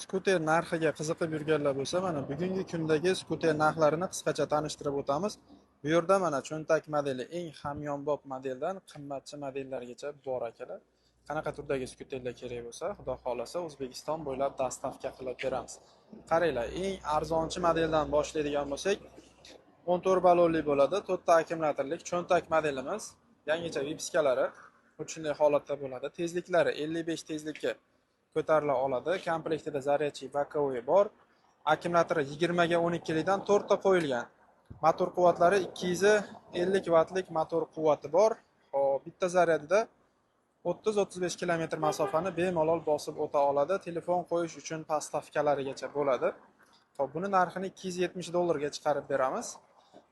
Skuter narxiga qiziqib yurganlar bo'lsa, mana bugungi kundagi skuter narxlarini qisqacha tanishtirib o'tamiz. Bu yerda mana cho'ntak modeli eng hamyonbop modeldan qimmatchi modellargacha bor akalar. Qanaqa turdagi skuterlar kerak bo'lsa, xudo xolasa O'zbekiston bo'ylab dastavka qilib beramiz. Qaranglar, eng arzonchi modeldan boshlaydigan bo'lsak, 14 ballonli bo'ladi, 4 ta akkumulyatorlik cho'ntak modelimiz. Yangicha vipskalari shunday holatda bo'ladi. Tezliklari 55 tezlikka ko'tarila oladi. Komplektida zaryadchi bokovoy bor. Akkumulyatori 20 ga 12 likdan 4 ta qo'yilgan. Motor quvvatlari 250 vattlik motor quvvati bor. Xo'p, bitta zaryadida 30-35 kilometr masofani bemalol bosib o'ta oladi. Telefon qo'yish uchun pastavkalarigacha bo'ladi. Xo'p, buni narxini $270 ga chiqarib beramiz.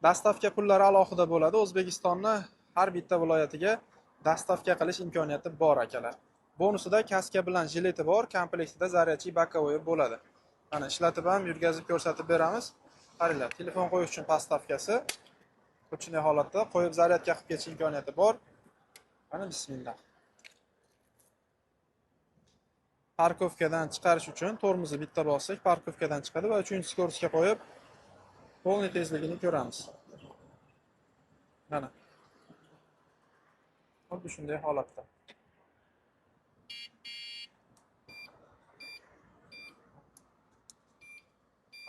Dastavka pullari alohida bo'ladi. O'zbekistonni har bitta viloyatiga dastavka qilish imkoniyati bor akalar. Bonusida kaska bilan jileti bor, komplektida zaryadchi bokovoy bo'ladi. Mana ishlatib ham yurgazib ko'rsatib beramiz. Qaranglar, telefon qo'yish uchun pastavkasi shunday holatda qo'yib zaryadka qilib ketish imkoniyati bor. Mana bismillah. Parkovkadan chiqarish uchun tormozni bitta bossak, parkovkadan chiqadi va 3-skorsga qo'yib polniy tezligini ko'ramiz. Mana. Xuddi shunday holatda.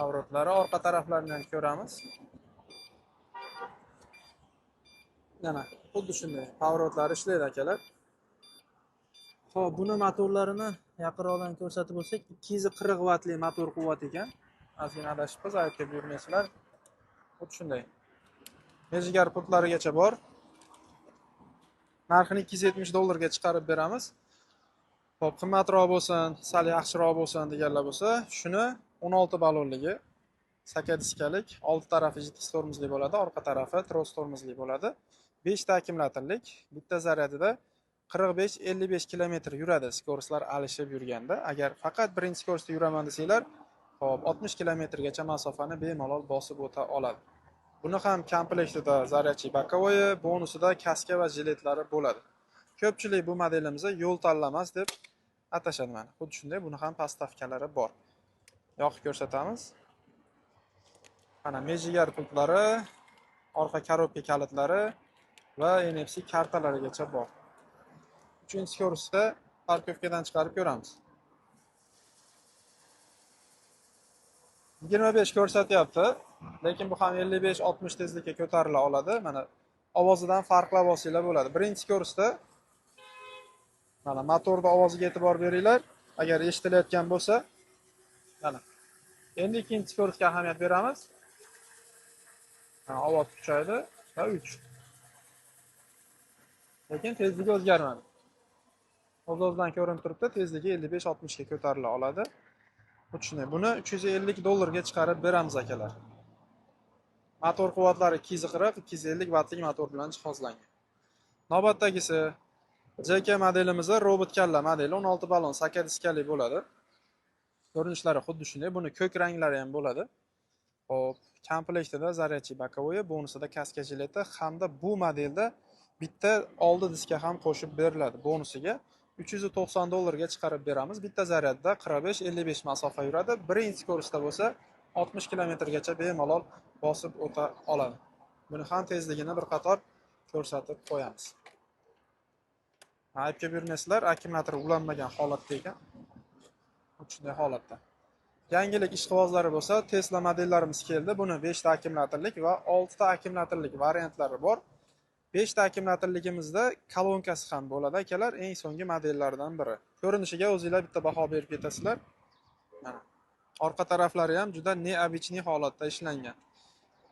Avrotlari orqa taraflarini ham ko'ramiz. Mana, xuddi shunday avrotlari ishlaydi akalar. Xo'p, buni motorlarini yaqinroqdan ko'rsatib bo'lsak, 240 vattli motor quvvati ekan. Ozgina adashibmiz, aytib yurmaysizlar. Xuddi shunday. Mejigar pultlarigacha bor. Narxini $270 ga chiqarib beramiz. Xo'p, qimmatroq bo'lsin, sal yaxshiroq bo'lsin deganlar bo'lsa, shuni 16 ballonligi, sakadiskalik, old tarafi GTX tormozli bo'ladi, orqa tarafi tros tormozli bo'ladi. 5 ta akkumulyatorlik, bitta zaryadida 45-55 kilometr yuradi skorslar alishib yurganda. Agar faqat birinchi skorsda yuraman desanglar, hop 60 kilometrgacha masofani bemalol bosib o'ta oladi. Buni ham komplektida zaryadchi bokovoy, bonusida kaska va jiletlari bo'ladi. Ko'pchilik bu modelimizni yo'l tanlamas deb atashadi mana. Xuddi shunday buni ham pastavkalari bor. Yoqib ko'rsatamiz. Mana mejigar pultlari, orqa korobka kalitlari va NFC kartalarigacha bor. 3-skorsda parkovkadan chiqarib ko'ramiz. 25 ko'rsatyapti, lekin bu ham 55-60 tezlikka ko'tarila oladi. Mana ovozidan farqlab olsanglar bo'ladi. Birinchi skorsda mana motorda ovoziga e'tibor beringlar. Agar eshitilayotgan bo'lsa, mana. Endi ikkinchi skorsga ahamiyat beramiz. Mana ovoz kuchaydi va 3. Lekin tezligi o'zgarmadi. O'z-o'zidan ko'rinib turibdi, tezligi 55-60 ga ko'tarila oladi. Shunday, buni $350 ga chiqarib beramiz akalar. Motor quvvatlari 240-250 vattlik motor bilan jihozlangan. Navbatdagisi JK modelimiz robot kalla modeli 16 ballon sakadiskali bo'ladi. Ko'rinishlari xuddi shunday, buni ko'k ranglari ham bo'ladi. Xo'p, komplektida zaryadchi bokovoy, bonusida kaska jileti hamda bu modelda bitta oldi diska ham qo'shib beriladi bonusiga. $390 ga chiqarib beramiz. Bitta zaryadda 45-55 masofa yuradi. Birinchi skorsda bo'lsa 60 kilometrgacha bemalol bosib o'ta oladi. Buni ham tezligini bir qator ko'rsatib qo'yamiz. Aytib yurmaysizlar, akkumulyator ulanmagan holatda ekan. Shunday holatda. Yangilik ishqibozlari bo'lsa, Tesla modellarimiz keldi. Buni 5 ta akkumulyatorlik va 6 ta akkumulyatorlik variantlari bor. 5 ta akkumulyatorligimizda kolonkasi ham bo'ladi akalar, eng so'nggi modellardan biri. Ko'rinishiga o'zingizlar bitta baho berib ketasizlar. Mana. Orqa taraflari ham juda neobichniy holatda ishlangan.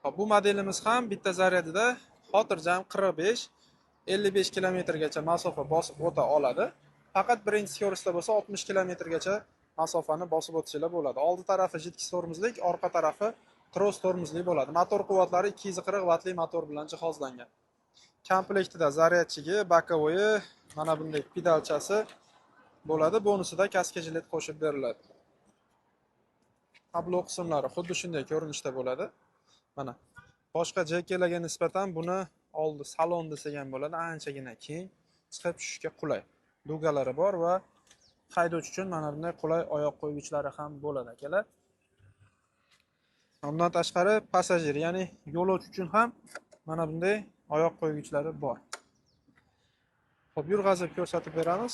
Hop, bu modelimiz ham bitta zaryadida xotirjam 45-55 kilometrgacha masofa bosib o'ta oladi. Faqat birinchi skorsda bo'lsa 60 kilometrgacha masofani bosib o'tishlar bo'ladi. Oldi tarafi GTX tormozlik, orqa tarafi tros tormozli bo'ladi. Motor quvvatlari 240 vattli motor bilan jihozlangan. Komplektida zaryadchigi, bokovoy, mana bunday pedalchasi bo'ladi. Bonusida kaska jilet qo'shib beriladi. Tablo qismlari xuddi shunday ko'rinishda bo'ladi. Mana boshqa JK-larga nisbatan buni oldi salon desak ham bo'ladi, anchagina keng, chiqib tushishga qulay. Dugalari bor va haydovchi uchun mana bunday qulay oyoq qo'ygichlari ham bo'ladi akalar. Undan tashqari passajir, ya'ni yo'lovchi uchun ham mana bunday oyoq qo'ygichlari bor. Xo'p, yurg'azib ko'rsatib beramiz.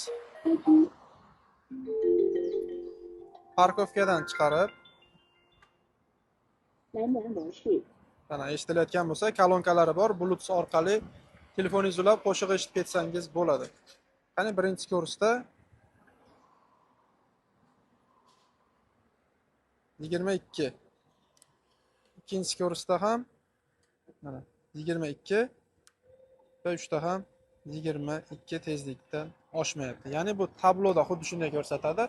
Parkovkadan chiqarib, mana eshitilayotgan bo'lsa, kolonkalari bor, Bluetooth orqali telefoningizni ulab qo'shiq eshitib ketsangiz bo'ladi. Qani birinchi ko'rsatda 22. Ikkinchi ko'rsatda ham mana 22 va 3ta ham 22 tezlikdan oshmayapti. Ya'ni bu tabloda xuddi shunday ko'rsatadi.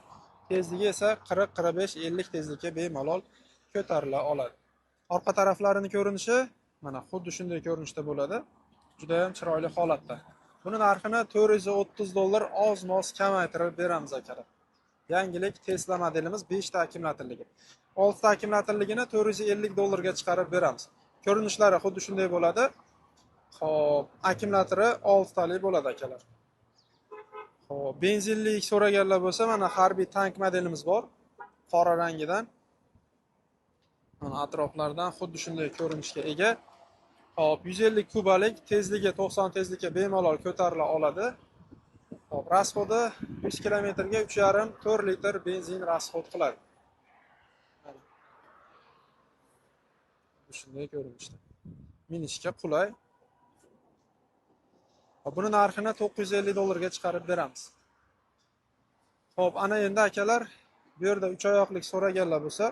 Tezligi esa 40, 45, 50 tezlikka bemalol ko'tarila oladi. Orqa taraflarining ko'rinishi mana xuddi shunday ko'rinishda bo'ladi. Juda ham chiroyli holatda. Buni narxini $430 oz-moz kamaytirib beramiz akalar. Yangilik Tesla modelimiz 5 ta akkumulyatorligi. 6 ta akkumulyatorligini $450 ga chiqarib beramiz. Ko'rinishlari xuddi shunday bo'ladi. Xo'p, akkumulyatori 6 talik bo'ladi akalar. Xo'p, benzinlik so'raganlar bo'lsa, mana harbiy tank modelimiz bor. Qora rangidan. Mana atroflardan xuddi shunday ko'rinishga ega. Hop, 150 kubalik, tezligi 90 tezlikka bemalol ko'tarila oladi. Hop, rasxodi 100 kilometrga 3,5-4 litr benzin rasxod qiladi. Shunday ko'rinishda. Minishga qulay. Hop, buni narxini $950 ga chiqarib beramiz. Hop, ana endi akalar, bu yerda 3 oyoqlik so'raganlar bo'lsa,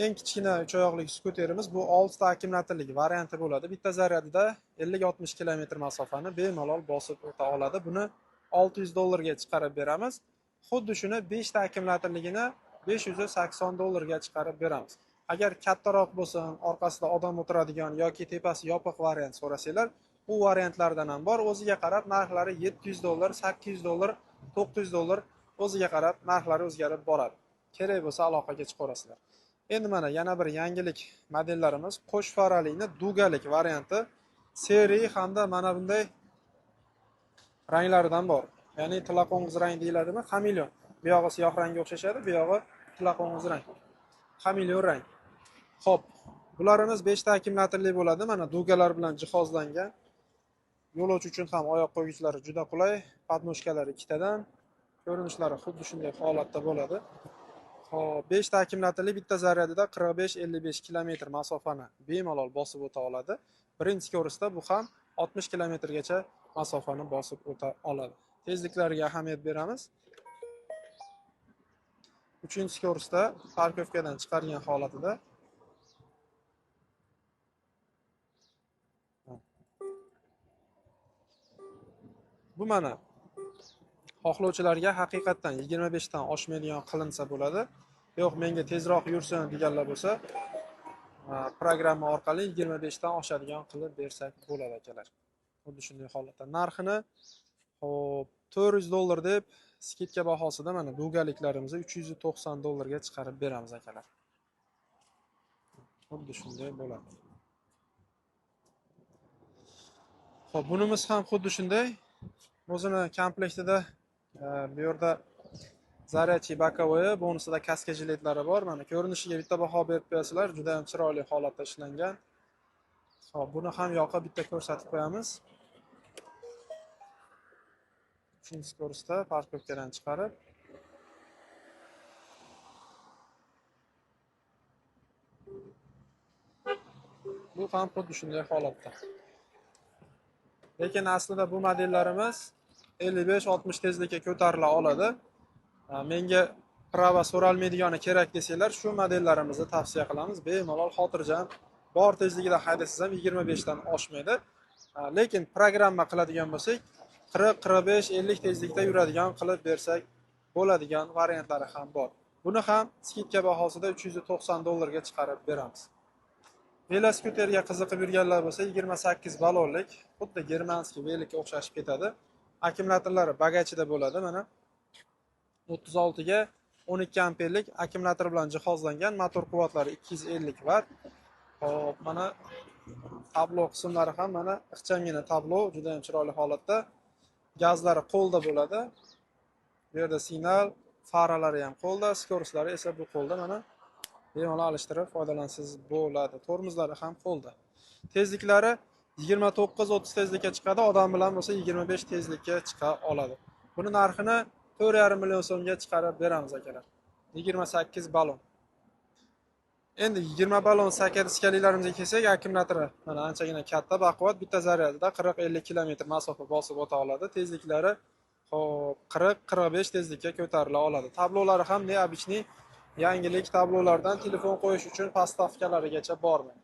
eng kichkina 3 oyoqli skuterimiz bu 6 ta akkumulyatorlik varianti bo'ladi. Bitta zaryadida 50-60 km masofani bemalol bosib o'ta oladi. Buni $600 ga chiqarib beramiz. Xuddi shuni 5 ta akkumulyatorligini $580 ga chiqarib beramiz. Agar kattaroq bo'lsin, orqasida odam o'tiradigan yoki tepasi yopiq variant so'rasanglar, bu variantlardan ham bor. O'ziga qarab narxlari $700, $800, $900 o'ziga qarab narxlari o'zgarib boradi. Kerak bo'lsa aloqaga chiqarasizlar. Endi mana yana bir yangilik modellarimiz qo'sh faralining dugalik varianti. Seriya hamda mana bunday ranglaridan bor. Ya'ni tilaqo'ng'iz rang deyiladimi? Xameleon. Bu yog'i siyoh rangga o'xshashadi, bu yog'i tilaqo'ng'iz rang. Xameleon rang. Xo'p, bularimiz 5 ta akkumulyatorli bo'ladi. Mana dugalar bilan jihozlangan. Yo'lovchi uchun ham oyoq qo'ygichlari juda qulay. Podnoshkalari 2 tadan. Ko'rinishlari xuddi shunday holatda bo'ladi. Xo'p, 5 ta akkumulyatorli bitta zaryadida 45-55 km masofani bemalol bosib o'ta oladi. Birinchi ko'risda bu ham 60 km gacha masofani bosib o'ta oladi. Tezliklariga ahamiyat beramiz. Uchinchi ko'risda parkovkadan chiqargan holatida bu mana xohlovchilarga haqiqatan 25 dan oshmaydigan qilinsa bo'ladi. Yo'q, menga tezroq yursin deganlar bo'lsa, programma orqali 25 dan oshadigan qilib bersak bo'ladi akalar. Xuddi shunday holatda. Narxini hop $400 deb skidka bahosida mana dugaliklarimizni $390 ga chiqarib beramiz akalar. Xuddi shunday bo'ladi. Xo'p, bunimiz ham xuddi shunday. O'zini komplektida bu yerda zaryadchi bokovoy, bonusida kaska jiletlari bor. Mana ko'rinishiga bitta baho berib qo'yasizlar, juda ham chiroyli holatda ishlangan. Xo'p, buni ham yoqib bitta ko'rsatib qo'yamiz. Uchinchi ko'rsatda parkovkadan chiqarib bu ham xuddi shunday holatda. Lekin aslida bu modellarimiz 55-60 tezlikka ko'tarila oladi. Menga prava so'ralmaydigani kerak desanglar, shu modellarimizni tavsiya qilamiz. Bemalol xotirjam, bor tezligida haydasangiz ham 25 dan oshmaydi. Lekin programma qiladigan bo'lsak, 40, 45, 50 tezlikda yuradigan qilib bersak bo'ladigan variantlari ham bor. Buni ham skidka bahosida $390 ga chiqarib beramiz. Velosipedga qiziqib yurganlar bo'lsa, 28 ballonlik, xuddi germanskiy velikka o'xshashib ketadi. Akkumulyatorlari bagajida bo'ladi, mana 36 ga 12 amperlik akkumulyator bilan jihozlangan, motor quvvatlari 250 Vt. Hop, mana tablo qismlari ham mana ixchamgina tablo, juda ham chiroyli holatda. Gazlari qo'lda bo'ladi. Bu yerda signal, faralari ham qo'lda, skoroslari esa bu qo'lda. Mana bemalol alishtirib foydalansangiz bo'ladi. Tormozlari ham qo'lda. Tezliklari 29-30 tezlikka chiqadi, odam bilan bo'lsa 25 tezlikka chiqa oladi. Buni narxini 4,5 million so'mga chiqarib beramiz akalar. 28 balon. Endi 20 balon sakadiskalilarimizga kelsak, akkumulyatori mana anchagina katta, baquvvat, bitta zaryadida 40-50 kilometr masofa bosib o'ta oladi. Tezliklari hop 40-45 tezlikka ko'tarila oladi. Tablolari ham neobычный yangilik tablolardan telefon qo'yish uchun postavkalarigacha bormaydi.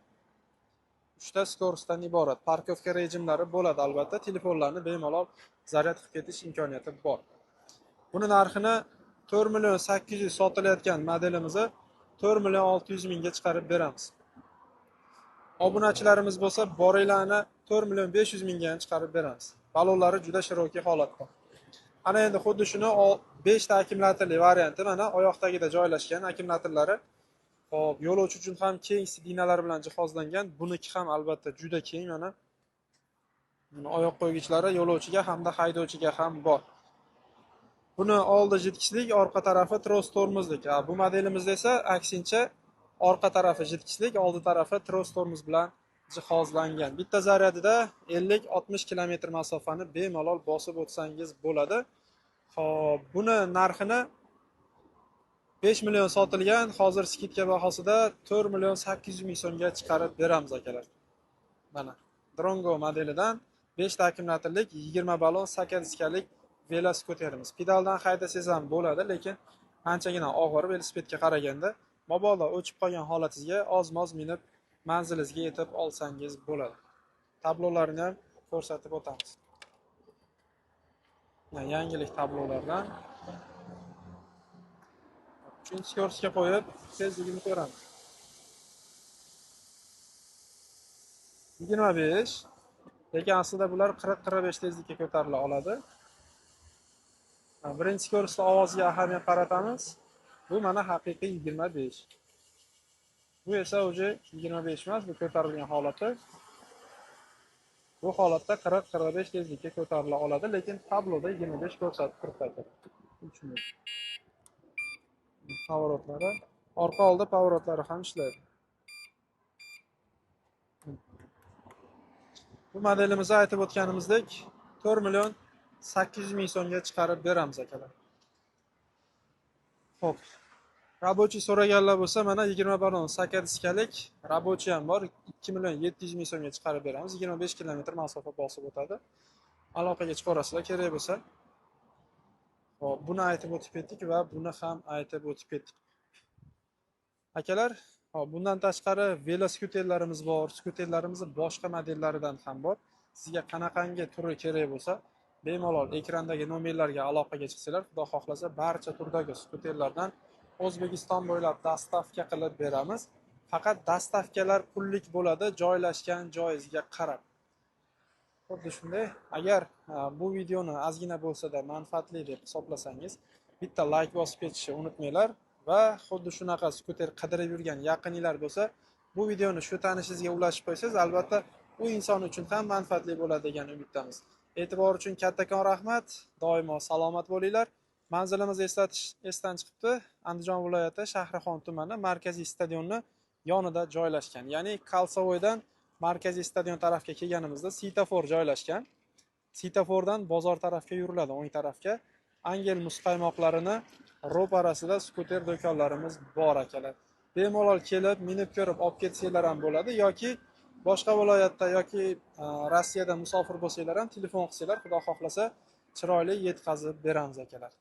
3 ta skorostidan iborat. Parkovka rejimlari bo'ladi albatta. Telefonlarni bemalol zaryad qilib ketish imkoniyati bor. Buni narxini 4 million 800 sotilayotgan modelimizni 4 million 600 mingga chiqarib beramiz. Obunachilarimiz bo'lsa, boringlarni 4 million 500 mingga ham chiqarib beramiz. Balonlari juda shiroki holatda. Ana endi xuddi shuni 5 ta akkumulyatorli varianti mana oyoqtagida joylashgan akkumulyatorlari. Hop, yo'lovchi uchun ham keng sidinalar bilan jihozlangan. Buniki ham albatta juda keng mana. Buni oyoq qo'ygichlari yo'lovchiga hamda haydovchiga ham bor. Buni oldi jitkichlik, orqa tarafi tros tormozlik. Bu modelimizda esa aksincha orqa tarafi jitkichlik, oldi tarafi tros tormoz bilan jihozlangan. Bitta zaryadida 50-60 kilometr masofani bemalol bosib o'tsangiz bo'ladi. Xo'p, buni narxini 5 million sotilgan, hozir skidka bahosida 4 million 800 ming so'mga chiqarib beramiz akalar. Mana Drongo modelidan 5 ta akkumulyatorlik 20 balon sakadiskalik velosipedimiz. Pedaldan haydasangiz ham bo'ladi, lekin anchagina og'ir velosipedga qaraganda. Mabodo o'chib qolgan holatingizga oz-moz minib manzilingizga yetib olsangiz bo'ladi. Tablolarini ham ko'rsatib o'tamiz. Yangilik tablolardan 3-skorsga qo'yib tezligini ko'ramiz. 25, lekin aslida bular 40-45 tezlikka ko'tarila oladi. Birinchi skorsda ovoziga ahamiyat qaratamiz. Bu mana haqiqiy 25. Bu esa o'zi 25 emas, bu ko'tarilgan holati. Bu holatda 40-45 tezlikka ko'tarila oladi, lekin tabloda 25 ko'rsatib turibdi. Pavorotlari, orqa oldi pavorotlari ham ishlaydi. Bu modelimizda aytib o'tganimizdek 4 million 800 ming so'mga chiqarib beramiz akalar. Xo'p. Rabochiy so'raganlar bo'lsa, mana 20 balon sakadiskalik rabochiy ham bor. 2 million 700 ming so'mga chiqarib beramiz. 25 kilometr masofa bosib o'tadi. Aloqaga chiqarasizlar kerak bo'lsa. Xo'p, buni aytib o'tib ketdik va buni ham aytib o'tib ketdik. Akalar, hop, bundan tashqari velosipedlarimiz bor, skuterlarimizni boshqa modellaridan ham bor. Sizga qanaqangi turi kerak bo'lsa, bemalol ekrandagi nomerlarga aloqaga chiqsanglar, xudo xohlasa barcha turdagi skuterlardan O'zbekiston bo'ylab dastavka qilib beramiz. Faqat dastavkalar pullik bo'ladi, joylashgan joyingizga qarab. Xuddi shunday, agar bu videoni ozgina bo'lsa-da manfaatli deb hisoblasangiz, bitta like bosib ketishni unutmanglar va xuddi shunaqa skuter qidirib yurgan yaqininglar bo'lsa, bu videoni shu tanishingizga ulashib qo'ysangiz, albatta u inson uchun ham manfaatli bo'ladi degan umiddamiz. E'tibor uchun kattakon rahmat. Doimo salomat bo'linglar. Manzilimizni eslatish esdan chiqibdi. Andijon viloyati Shahrixon tumani markaziy stadionni yonida joylashgan. Ya'ni Kalsovoydan markaziy stadion tarafga kelganimizda svetofor joylashgan. Svetofordan bozor tarafga yuriladi, o'ng tarafga. Angel muzqaymoqlarini ro'parasida skuter do'konlarimiz bor akalar. Bemalol kelib, minib ko'rib olib ketsanglar ham bo'ladi yoki boshqa viloyatda yoki Rossiyada musofir bo'lsanglar ham telefon qilsanglar, xudo xohlasa chiroyli yetkazib beramiz akalar.